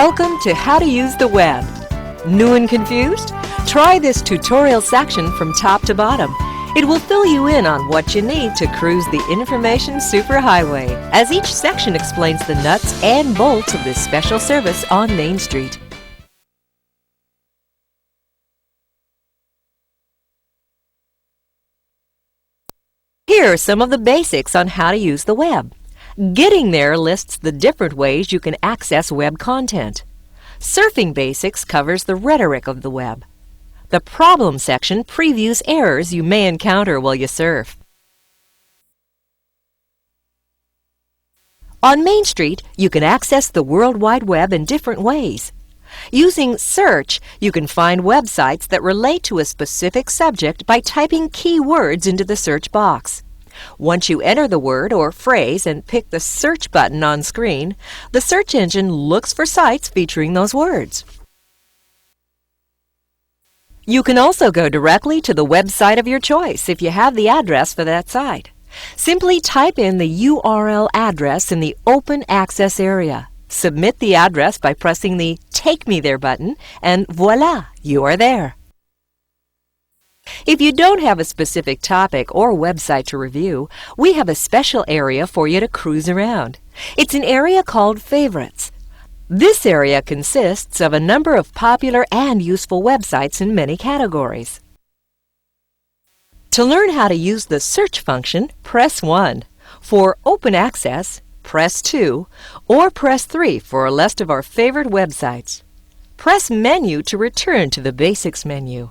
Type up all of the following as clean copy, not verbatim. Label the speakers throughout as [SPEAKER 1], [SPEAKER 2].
[SPEAKER 1] Welcome to How to Use the Web. New and confused? Try this tutorial section from top to bottom. It will fill you in on what you need to cruise the information superhighway, as each section explains the nuts and bolts of this special service on Main Street. Here are some of the basics on how to use the web. Getting there lists the different ways you can access web content. Surfing Basics covers the rhetoric of the web. The Problem section previews errors you may encounter while you surf. On Main Street, you can access the World Wide Web in different ways. Using Search, you can find websites that relate to a specific subject by typing keywords into the search box. Once you enter the word or phrase and pick the search button on screen, the search engine looks for sites featuring those words. You can also go directly to the website of your choice if you have the address for that site. Simply type in the URL address in the Open Access area. Submit the address by pressing the Take Me There button, and voila, you are there. If you don't have a specific topic or website to review, we have a special area for you to cruise around. It's an area called Favorites. This area consists of a number of popular and useful websites in many categories. To learn how to use the search function, press 1. For Open Access, press 2, or press 3 for a list of our favorite websites. Press Menu to return to the Basics menu.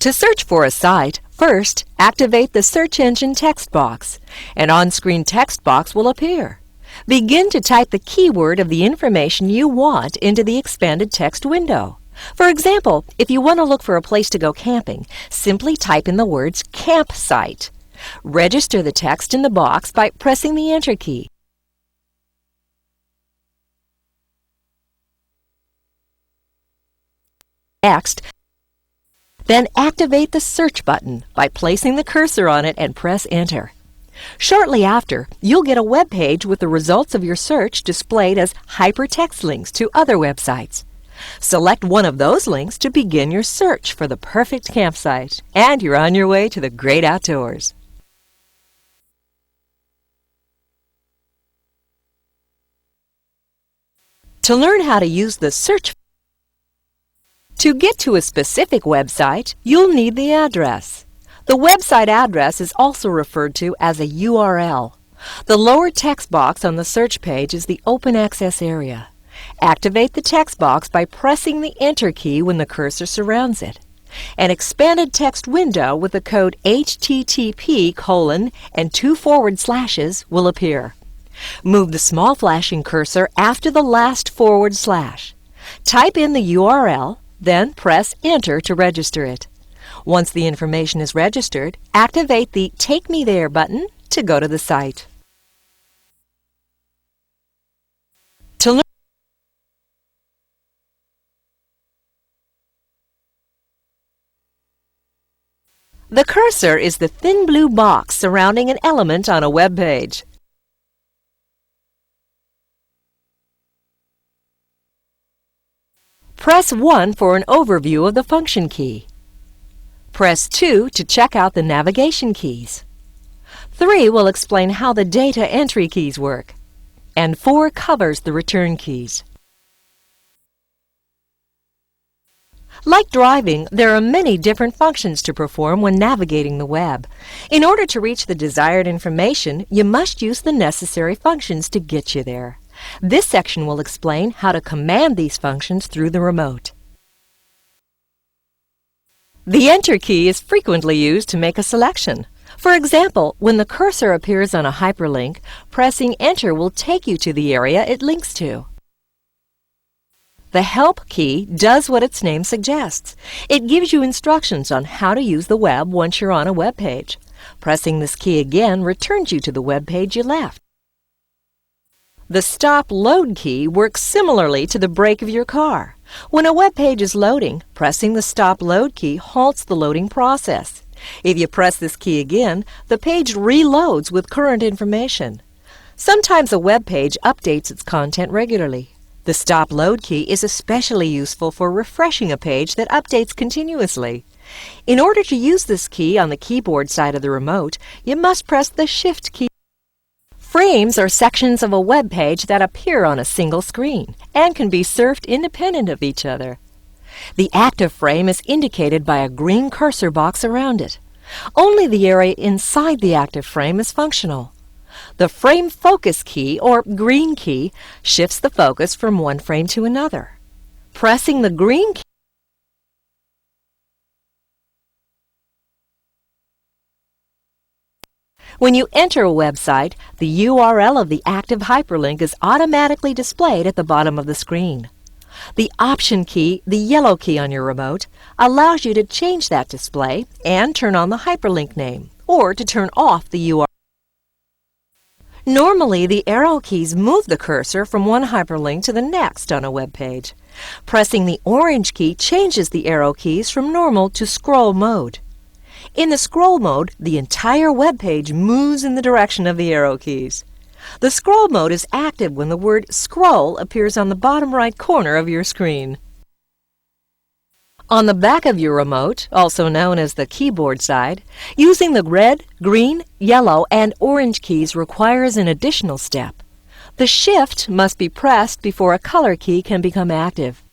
[SPEAKER 1] To search for a site, first activate the search engine text box. An on-screen text box will appear. Begin to type the keyword of the information you want into the expanded text window. For example, if you want to look for a place to go camping, simply type in the words campsite. Register the text in the box by pressing the Enter key. Next, then activate the Search button by placing the cursor on it and press Enter. Shortly after, you'll get a web page with the results of your search displayed as hypertext links to other websites. Select one of those links to begin your search for the perfect campsite, and you're on your way to the great outdoors. To learn how to use the search to get to a specific website, you'll need the address. The website address is also referred to as a URL. The lower text box on the search page is the Open Access area. Activate the text box by pressing the Enter key when the cursor surrounds it. An expanded text window with the code HTTP: and 2 forward slashes will appear. Move the small flashing cursor after the last forward slash. Type in the URL, then press Enter to register it. Once the information is registered, activate the Take Me There button to go to the site. To learn the cursor is the thin blue box surrounding an element on a web page. Press 1 for an overview of the function key. Press 2 to check out the navigation keys. 3 will explain how the data entry keys work. And 4 covers the return keys. Like driving, there are many different functions to perform when navigating the web. In order to reach the desired information, you must use the necessary functions to get you there. This section will explain how to command these functions through the remote. The Enter key is frequently used to make a selection. For example, when the cursor appears on a hyperlink, pressing Enter will take you to the area it links to. The Help key does what its name suggests. It gives you instructions on how to use the web once you're on a web page. Pressing this key again returns you to the web page you left. The Stop Load key works similarly to the brake of your car. When a web page is loading, pressing the Stop Load key halts the loading process. If you press this key again, the page reloads with current information. Sometimes a web page updates its content regularly. The stop load key is especially useful for refreshing a page that updates continuously. In order to use this key on the keyboard side of the remote, you must press the Shift key. Frames are sections of a web page that appear on a single screen and can be surfed independent of each other. The active frame is indicated by a green cursor box around it. Only the area inside the active frame is functional. The frame focus key, or green key, shifts the focus from one frame to another. Pressing the green key when you enter a website, the URL of the active hyperlink is automatically displayed at the bottom of the screen. The Option key, the yellow key on your remote, allows you to change that display and turn on the hyperlink name, or to turn off the URL. Normally, the arrow keys move the cursor from one hyperlink to the next on a web page. Pressing the orange key changes the arrow keys from normal to scroll mode. In the scroll mode, the entire web page moves in the direction of the arrow keys. The scroll mode is active when the word Scroll appears on the bottom right corner of your screen. On the back of your remote, also known as the keyboard side, using the red, green, yellow, and orange keys requires an additional step. The Shift must be pressed before a color key can become active.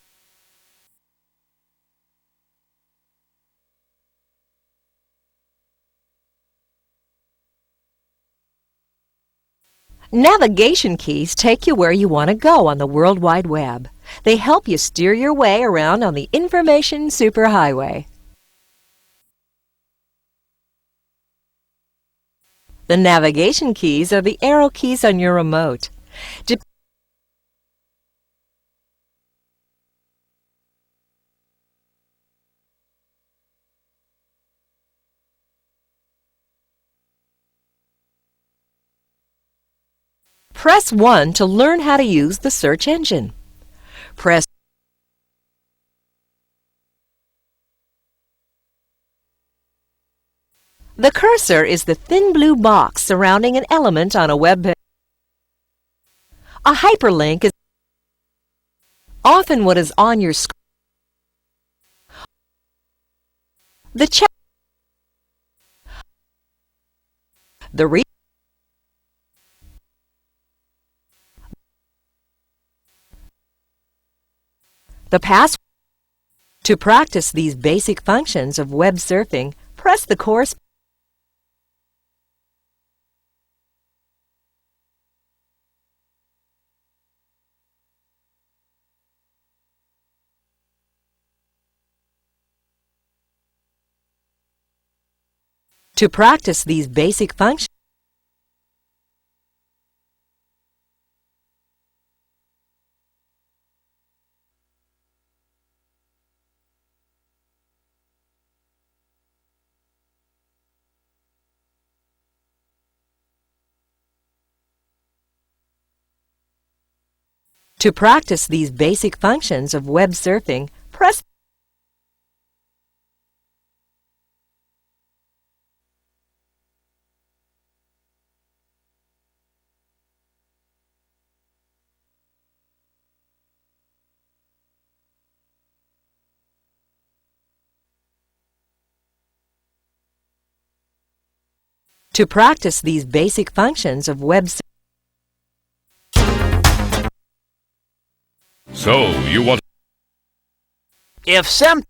[SPEAKER 1] Navigation keys take you where you want to go on the World Wide Web. They help you steer your way around on the information superhighway. The navigation keys are the arrow keys on your remote. Press 1 to learn how to use the search engine. Press The cursor is the thin blue box surrounding an element on a web page. A hyperlink is often what is on your screen. The password. To practice these basic functions of web surfing, press the corresponding. To practice these basic functions, of web surfing, press To practice these basic functions of web surfing.
[SPEAKER 2] So, you want...
[SPEAKER 3] If some